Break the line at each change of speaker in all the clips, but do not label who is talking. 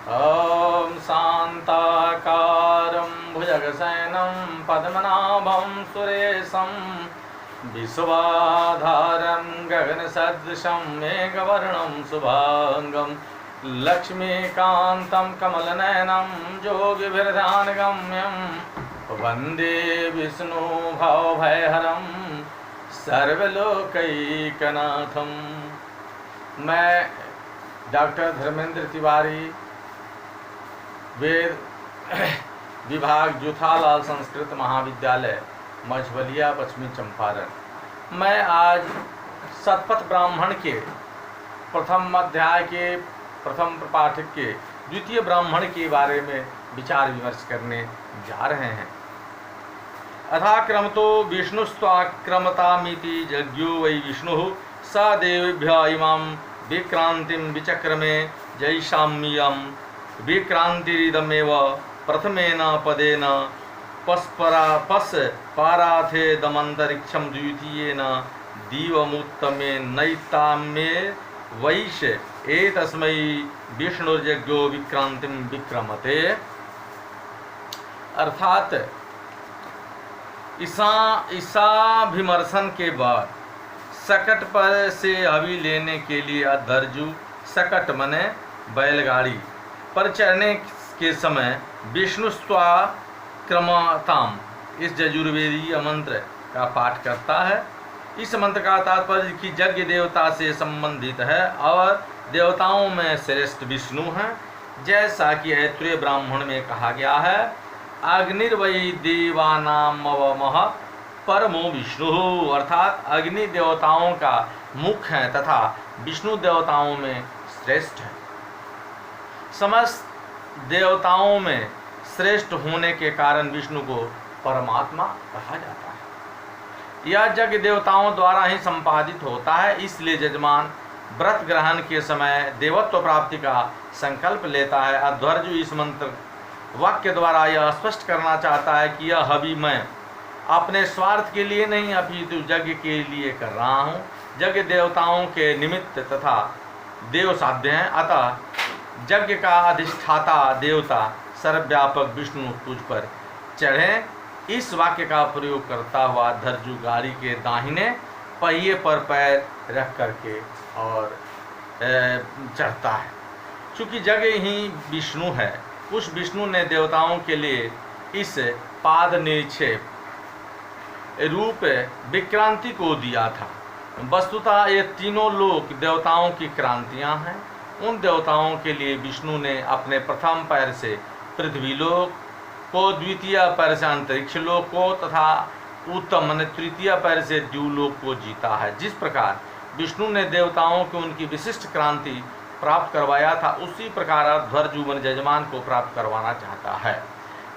ॐ शान्ताकारं भुजगशयनं पद्मनाभं सुरेशं विश्वाधारं गगनसदृशं मेघवर्णं शुभांगं लक्ष्मीकान्तं कमलनयनं योगिभिर्ध्यानगम्यं वन्दे विष्णु भवभयहरं सर्वलोकैकनाथं। मैं डॉक्टर धर्मेंद्र तिवारी, वेद विभाग जूथालाल संस्कृत महाविद्यालय मझवलिया, पश्चिमी चंपारण। मैं आज शतपथ ब्राह्मण के प्रथम अध्याय के प्रथम पाठक के द्वितीय ब्राह्मण के बारे में विचार विमर्श करने जा रहे हैं। अथाक्रमतो विष्णुस्त्वाक्रमतामिति यज्ञो वै विष्णुः स देवेभ्य इमां विक्रांतिं विचक्रमे जैषाम्यं विक्रांतिरिदमेव प्रथमेन पदेन पस्पाराथेदमन्तरिक्षं द्वितीयेन दीवमुत्तमे नैताम्ये वैश एतस्मै विष्णुर्यज्ञो विक्रांतिं विक्रमते। अर्थात ईसाभिमर्शन के बाद सकट पर से हवि लेने के लिए अधर्जु सकट मने बैलगाड़ी पर चढ़ने के समय विष्णुस्त्वाक्रमताम इस यजुर्वेदीय मंत्र का पाठ करता है। इस मंत्र का तात्पर्य कि यज्ञ देवता से संबंधित है और देवताओं में श्रेष्ठ विष्णु हैं, जैसा कि ऐत्रेय ब्राह्मण में कहा गया है, अग्निर्वै देवानामवमः परमो विष्णु। अर्थात अग्नि देवताओं का मुख है तथा विष्णु देवताओं में श्रेष्ठ है। समस्त देवताओं में श्रेष्ठ होने के कारण विष्णु को परमात्मा कहा जाता है। यह यज्ञ देवताओं द्वारा ही संपादित होता है, इसलिए यजमान व्रत ग्रहण के समय देवत्व प्राप्ति का संकल्प लेता है। अध्वर्जु इस मंत्र वाक्य द्वारा यह स्पष्ट करना चाहता है कि यह हवि मैं अपने स्वार्थ के लिए नहीं अपितु यज्ञ के लिए कर रहा हूँ। यज्ञ देवताओं के निमित्त तथा देव साध्य हैं, अतः यज्ञ का अधिष्ठाता देवता सर्वव्यापक विष्णु तुझ पर चढ़े। इस वाक्य का प्रयोग करता हुआ धर्जु गाड़ी के दाहिने पहिए पर पैर रख करके और चढ़ता है। चूँकि जगह ही विष्णु है, उस विष्णु ने देवताओं के लिए इस पाद निक्षेप रूप विक्रांति को दिया था। वस्तुतः ये तीनों लोक देवताओं की क्रांतियां हैं। उन देवताओं के लिए विष्णु ने अपने प्रथम पैर से पृथ्वी लोक को, द्वितीय पैर से अंतरिक्ष लोक को तथा उत्तम मन तृतीय पैर से द्युलोक को जीता है। जिस प्रकार विष्णु ने देवताओं को उनकी विशिष्ट क्रांति प्राप्त करवाया था, उसी प्रकार ध्वर्जु मन यजमान को प्राप्त करवाना चाहता है,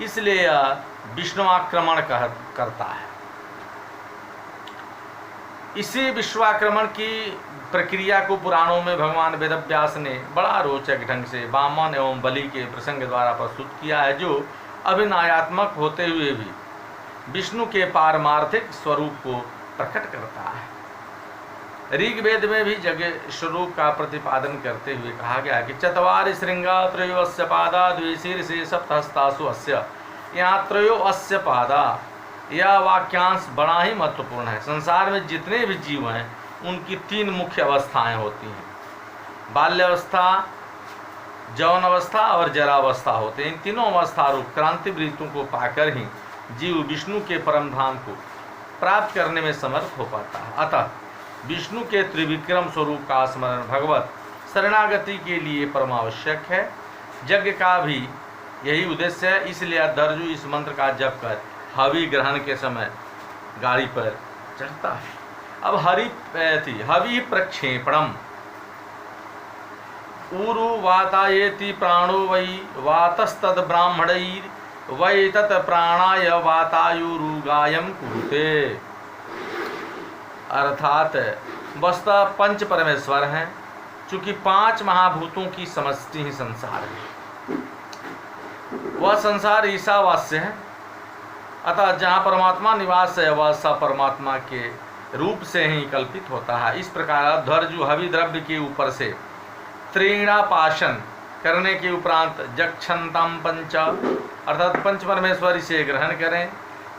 इसलिए यह विष्णुआक्रमण करता है। इसी विश्वाक्रमण की प्रक्रिया को पुराणों में भगवान वेदव्यास ने बड़ा रोचक ढंग से वामन एवं बलि के प्रसंग द्वारा प्रस्तुत किया है, जो अभिनयात्मक होते हुए भी विष्णु के पारमार्थिक स्वरूप को प्रकट करता है। ऋग्वेद में भी जगह स्वरूप का प्रतिपादन करते हुए कहा गया कि चत्वारि श्रृंगा त्रयोस्य पादा द्विशीर्षे सप्तहस्तासु अस्य। यहाँ त्रयोस्य पादा यह वाक्यांश बड़ा ही महत्वपूर्ण है। संसार में जितने भी जीव हैं उनकी तीन मुख्य अवस्थाएं होती हैं, बाल्यावस्था, जौन अवस्था और जरावस्था होते हैं। इन तीनों अवस्था रूप क्रांति वृत्तों को पाकर ही जीव विष्णु के परम धाम को प्राप्त करने में समर्थ हो पाता है। अतः विष्णु के त्रिविक्रम स्वरूप का स्मरण भगवत शरणागति के लिए परमावश्यक है। यज्ञ का भी यही उद्देश्य है, इसलिए अधर्जु इस मंत्र का जप कर हवि ग्रहण के समय गाड़ी पर चढ़ता है। अब हवि प्रक्षेपणम ऊरु वातायेति प्राणो वै वातस्तद ब्राह्मणैर वै तत् प्राणाय वातायुरुगायम कुरुते। अर्थात वस्तुतः पंच परमेश्वर हैं, चूँकि पांच महाभूतों की समष्टि ही संसार है। वह संसार ईशावास्य है, अतः जहाँ परमात्मा निवास है वह सब परमात्मा के रूप से ही कल्पित होता है। इस प्रकार ध्वर्जु हवि द्रव्य के ऊपर से त्रीणापाशन करने के उपरांत जक्षंतम पंच अर्थात पंच परमेश्वर इसे ग्रहण करें।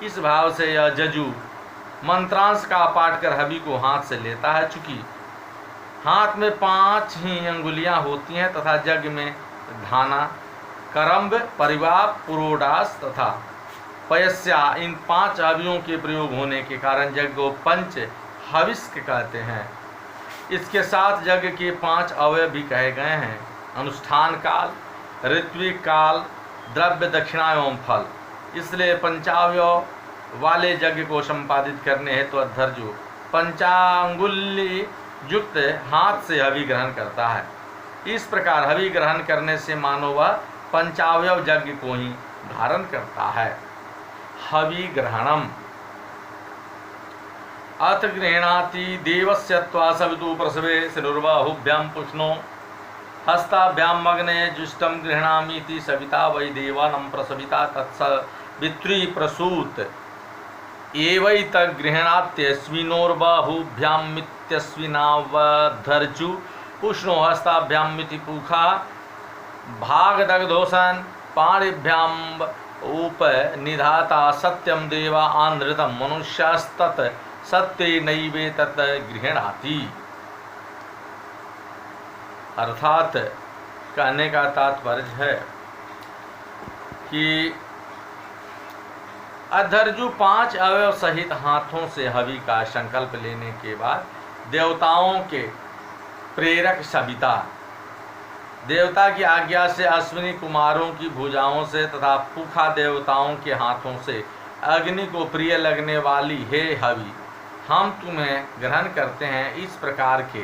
इस भाव से यह जजु मंत्रांश का पाठ कर हवि को हाथ से लेता है। चूंकि हाथ में 5 ही अंगुलियां होती हैं तथा यज्ञ में धाना, करम्ब, परिवाप, पुरोडास तथा पयस्या इन 5 हवियों के प्रयोग होने के कारण यज्ञ को पंच हविष्क कहते हैं। इसके साथ यज्ञ के 5 अवयव भी कहे गए हैं: अनुष्ठान काल, ऋत्विक काल, द्रव्य, दक्षिणा एवं फल। इसलिए पंचावयव वाले यज्ञ को संपादित करने हेतु अद्धर्जु पंचांगुली युक्त हाथ से हवि ग्रहण करता है। इस प्रकार हवि ग्रहण करने से मानो वह पंचावयव यज्ञ को ही धारण करता है। हवि ग्रहणम अथ गृह्णाति देवस्य त्वा सवितु प्रसवे सिनुर्बाहुभ्यां पुष्णो हस्ताभ्याम अग्ने जुष्टम गृह्णामीति सविता वै देवानं प्रसविता तत्सवित्री प्रसूत एवैत गृह्णात्यस्मिनोर्बाहुभ्यामित्यस्मिनावधर्जु पुष्णो हस्ताभ्यामिति पूखा भागदग्धोसन पाणिभ्याम उपनिधाता सत्यम देवा आंध्रतम मनुष्यास्तत् सत्य नैवे तत् गृह्णाति। अर्थात कहने का तात्पर्य है कि अद्धर्जु 5 अवयव सहित हाथों से हवि का संकल्प लेने के बाद देवताओं के प्रेरक सविता देवता की आज्ञा से अश्विनी कुमारों की भुजाओं से तथा पुखा देवताओं के हाथों से अग्नि को प्रिय लगने वाली हे हवि, हम तुम्हें ग्रहण करते हैं। इस प्रकार के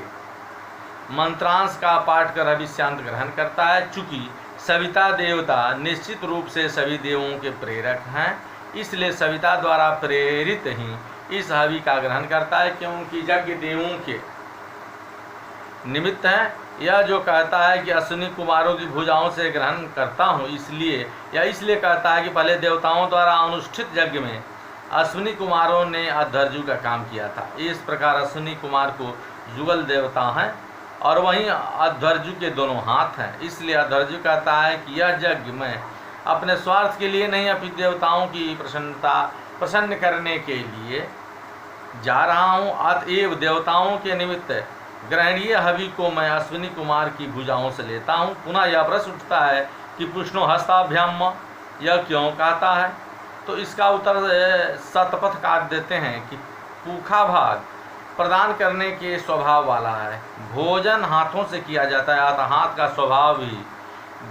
मंत्रांश का पाठ कर हविष्यांत ग्रहण करता है। चूंकि सविता देवता निश्चित रूप से सभी देवों के प्रेरक हैं, इसलिए सविता द्वारा प्रेरित ही इस हवि का ग्रहण करता है, क्योंकि यज्ञ देवों के निमित्त है। यह जो कहता है कि अश्विनी कुमारों की भुजाओं से ग्रहण करता हूँ, इसलिए कहता है कि पहले देवताओं द्वारा अनुष्ठित यज्ञ में अश्विनी कुमारों ने अद्धर्जु का काम किया था। इस प्रकार अश्विनी कुमार को जुगल देवता हैं और वहीं अद्धर्जु के दोनों हाथ हैं। इसलिए अद्धर्जु कहता है कि यह यज्ञ मैं अपने स्वार्थ के लिए नहीं, अपितु देवताओं की प्रसन्न करने के लिए जा रहा हूँ। अतएव देवताओं के निमित्त ग्रहणीय हवि को मैं अश्विनी कुमार की भुजाओं से लेता हूँ। पुनः यह प्रश्न उठता है कि पुष्णो हस्ताभ्याम यह क्यों कहता है? तो इसका उत्तर शतपथकार देते हैं कि पूखा भाग प्रदान करने के स्वभाव वाला है। भोजन हाथों से किया जाता है, अतः हाथ का स्वभाव ही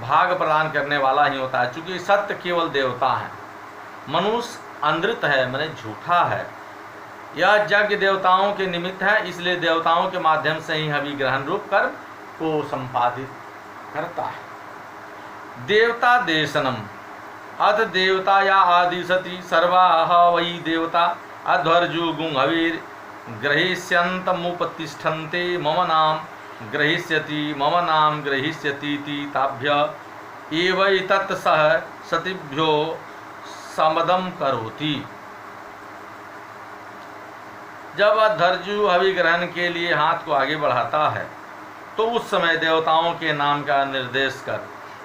भाग प्रदान करने वाला ही होता है। चूँकि सत्य केवल देवता है, मनुष्य अनृत है, माने झूठा है। यह यज्ञ देवताओं के निमित्त है, इसलिए देवताओं के माध्यम से ही हवि ग्रहण रूप कर्म को संपादित करता है। देवता देशनम अथ देवताया आदिशति सर्वाः वै देवता अध्वर्जु गुं हविर् ग्रहीष्यन्तमुपतिष्ठन्ते मम नाम ग्रहीष्यति मम नाम ग्रहीष्यतीति ताभ्य एवैतत् सह सतिभ्यो समदम करोति। जब अद्धर्जु हवि ग्रहण के लिए हाथ को आगे बढ़ाता है तो उस समय देवताओं के नाम का निर्देश कर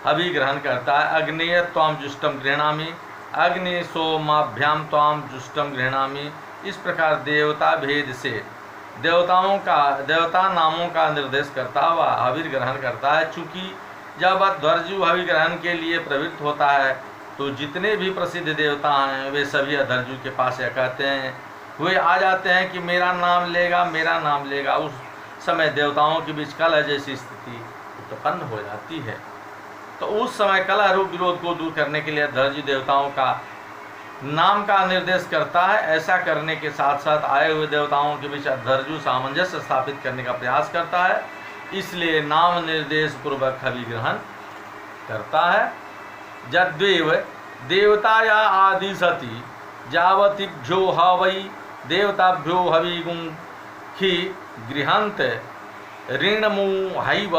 हवि ग्रहण करता है। अग्नेय त्वाम जुष्टम गृह्णामि अग्नि सोमाभ्याम त्वाम जुष्टम गृह्णामि। इस प्रकार देवता भेद से देवता नामों का निर्देश करता हुआ हवि ग्रहण करता है। चूँकि जब अद्धर्जु हवि ग्रहण के लिए प्रवृत्त होता है तो जितने भी प्रसिद्ध देवता हैं वे सभी अद्धर्जु के पास यह कहते हैं, वे आ जाते हैं कि मेरा नाम लेगा, मेरा नाम लेगा। उस समय देवताओं के बीच कलह जैसी स्थिति उत्पन्न हो जाती है। तो उस समय कलह रूप विरोध को दूर करने के लिए अद्धर्जु देवताओं का नाम का निर्देश करता है। ऐसा करने के साथ साथ आए हुए देवताओं के बीच अद्धर्जु सामंजस्य स्थापित करने का प्रयास करता है, इसलिए नाम निर्देश पूर्वक हवि ग्रहण करता है। यद्वेव देवताया आदिशति जावतिभ्यो हवै देवताभ्यो हविगुं हि गृहन्त ऋणमुहैव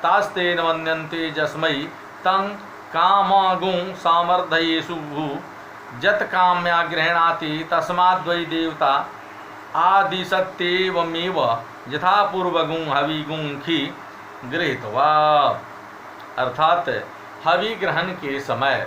तास्तेन वन्द्यन्ते जस्मै तं कामगुं सामर्थयेषु जत काम्या गृह्णाति तस्माद्वै देवता आदिशत्येवमेव यथा पूर्वगुं हविगुं हि गृहीत्वा। अर्थात हवि ग्रहण के समय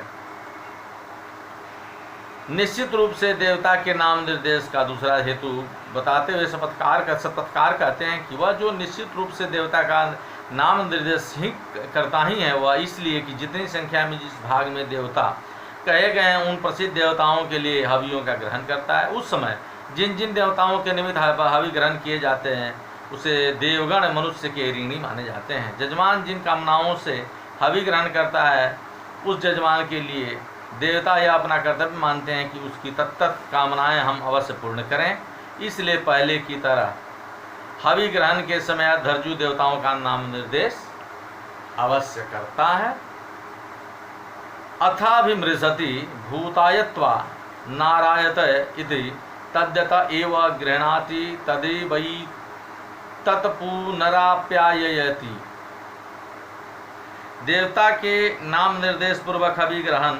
निश्चित रूप से देवता के नाम निर्देश का दूसरा हेतु बताते हुए शपथकार कहते हैं कि वह जो निश्चित रूप से देवता का नाम निर्देश ही करता ही है, वह इसलिए कि जितनी संख्या में जिस भाग में देवता कहे गए हैं उन प्रसिद्ध देवताओं के लिए हवियों का ग्रहण करता है। उस समय जिन जिन देवताओं के निमित्त हवि ग्रहण किए जाते हैं उसे देवगण मनुष्य के ऋणी माने जाते हैं। जजमान जिन कामनाओं से हवि ग्रहण करता है उस जजमान के लिए देवता यह अपना कर्तव्य मानते हैं कि उसकी तत्त कामनाएं हम अवश्य पूर्ण करें। इसलिए पहले की तरह हवि ग्रहण के समय धर्जु देवताओं का नाम निर्देश अवश्य करता है। अथाभिमृशति भूतायत्वा नारायत इति तद्यत एव गृह्णाति तदेवै तत्पुनराप्याययति। देवता के नाम निर्देश पूर्वक हवि ग्रहण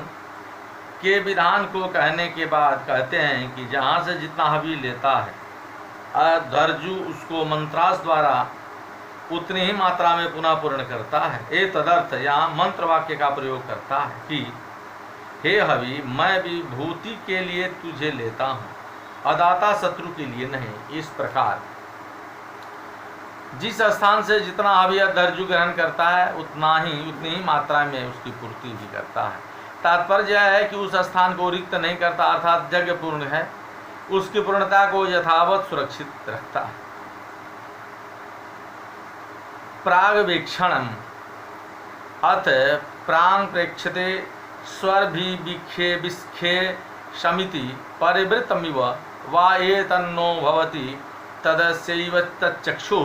के विधान को कहने के बाद कहते हैं कि जहाँ से जितना हवि लेता है धर्जु उसको मंत्रास द्वारा उतनी ही मात्रा में पुनः पूर्ण करता है। ए तदर्थ यहाँ मंत्र वाक्य का प्रयोग करता है कि हे हवि, मैं विभूति के लिए तुझे लेता हूँ, अदाता शत्रु के लिए नहीं। इस प्रकार जिस स्थान से जितना हवि धर्जु ग्रहण करता है उतनी ही मात्रा में उसकी पूर्ति भी करता है। तात्पर्य यह है कि उस स्थान को रिक्त नहीं करता, अर्थात यज्ञ पूर्ण है, उसकी पूर्णता को यथावत सुरक्षित रखता है। प्रागवेक्षणम अथ प्राण प्रेक्षते स्वर्भिविखे विस्खे शमिति परिवृतमिव वा एतन्नो भवति तदस्यैव तच्चक्षु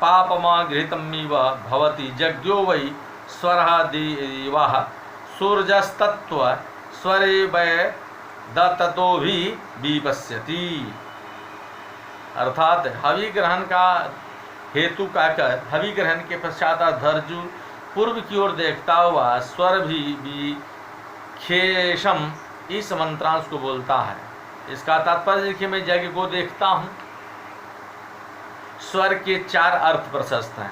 पापमगृहीतमिव भवति। यज्ञो वै स्वरः देवः सूर्यस्तत्व स्वरे वै दत्तो भी विपश्यति। अर्थात हवि ग्रहण का हेतु कहकर हवि ग्रहण के पश्चात धर्जु पूर्व की ओर देखता हुआ स्वर भी खेशम इस मंत्रांश को बोलता है। इसका तात्पर्य देखिए, मैं यज्ञ को देखता हूँ। स्वर के 4 अर्थ प्रशस्त हैं।